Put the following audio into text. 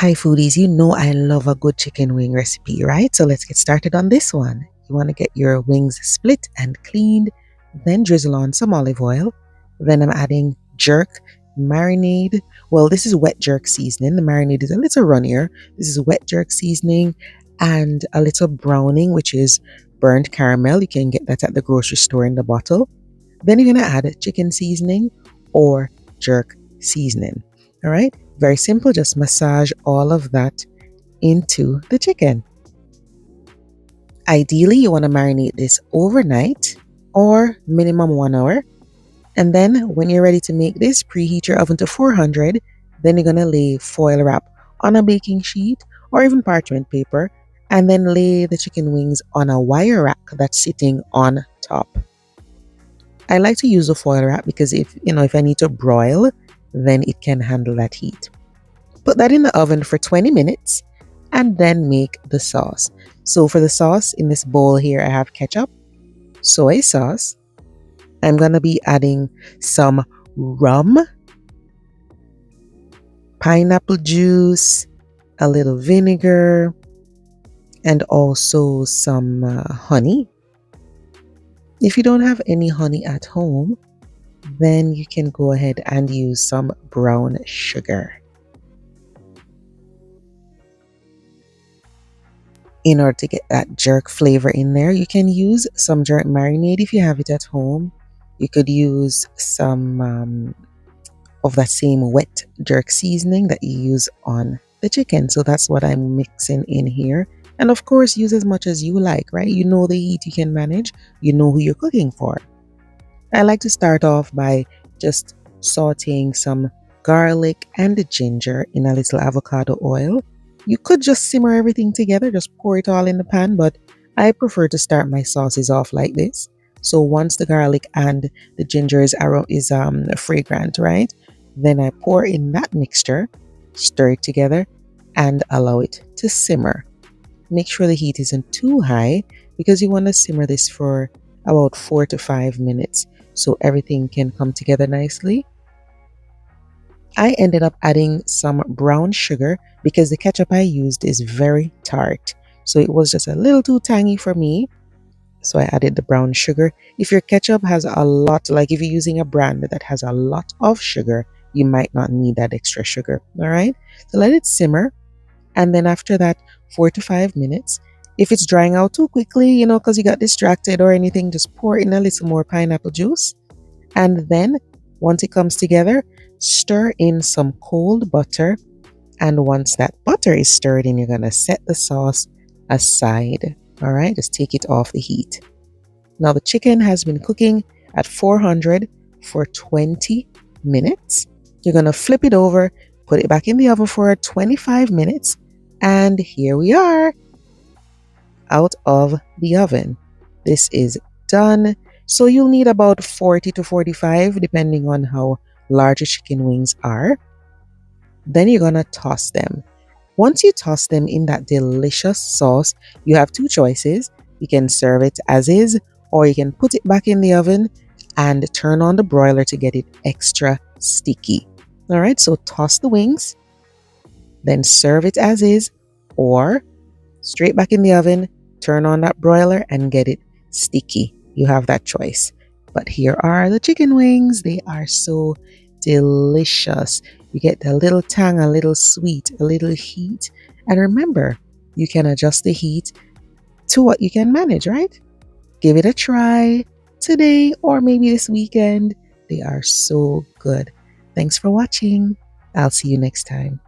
Hi foodies, you know I love a good chicken wing recipe, right? So let's get started on this one. You want to get your wings split and cleaned, then drizzle on some olive oil. Then I'm adding jerk marinade. Well, this is wet jerk seasoning. The marinade is a little runnier. This is wet jerk seasoning and a little browning, which is burnt caramel. You can get that at the grocery store in the bottle. Then you're going to add chicken seasoning or jerk seasoning. All right, very simple. Just massage all of that into the chicken. Ideally, you want to marinate this overnight or minimum 1 hour. And then when you're ready to make this, preheat your oven to 400. Then you're going to lay foil wrap on a baking sheet or even parchment paper, and then lay the chicken wings on a wire rack that's sitting on top. I like to use the foil wrap because if I need to broil, then it can handle that heat. Put that in the oven for 20 minutes and then make the sauce. So for the sauce, in this bowl here, I have ketchup, soy sauce. I'm going to be adding some rum, pineapple juice, a little vinegar, and also some honey. If you don't have any honey at home, then you can go ahead and use some brown sugar. In order to get that jerk flavor in there, you can use some jerk marinade if you have it at home. You could use some of that same wet jerk seasoning that you use on the chicken. So that's what I'm mixing in here. And of course, use as much as you like, right? You know the heat you can manage. You know who you're cooking for. I like to start off by just sauteing some garlic and ginger in a little avocado oil. You could just simmer everything together, just pour it all in the pan, but I prefer to start my sauces off like this. So once the garlic and the ginger is fragrant, right? Then I pour in that mixture, stir it together, and allow it to simmer. Make sure the heat isn't too high because you want to simmer this for about 4 to 5 minutes so everything can come together nicely. I ended up adding some brown sugar because the ketchup I used is very tart. So it was just a little too tangy for me. So I added the brown sugar. If your ketchup has a lot, like if you're using a brand that has a lot of sugar, you might not need that extra sugar. All right. So let it simmer. And then after that, 4 to 5 minutes. If it's drying out too quickly, because you got distracted or anything, just pour in a little more pineapple juice. And then once it comes together, stir in some cold butter. And once that butter is stirred in, you're going to set the sauce aside. All right, just take it off the heat. Now the chicken has been cooking at 400 for 20 minutes. You're going to flip it over, put it back in the oven for 25 minutes. And here we are, out of the oven. This is done. So you'll need about 40 to 45 depending on how large your chicken wings are. Then you're gonna toss them. Once you toss them in that delicious sauce, you have two choices. You can serve it as is, or you can put it back in the oven and turn on the broiler to get it extra sticky. All right, so toss the wings, then serve it as is, or straight back in the oven, turn on that broiler and get it sticky. You have that choice. But here are the chicken wings. They are so delicious. You get a little tang, a little sweet, a little heat. And remember, you can adjust the heat to what you can manage, right? Give it a try today or maybe this weekend. They are so good. Thanks for watching. I'll see you next time.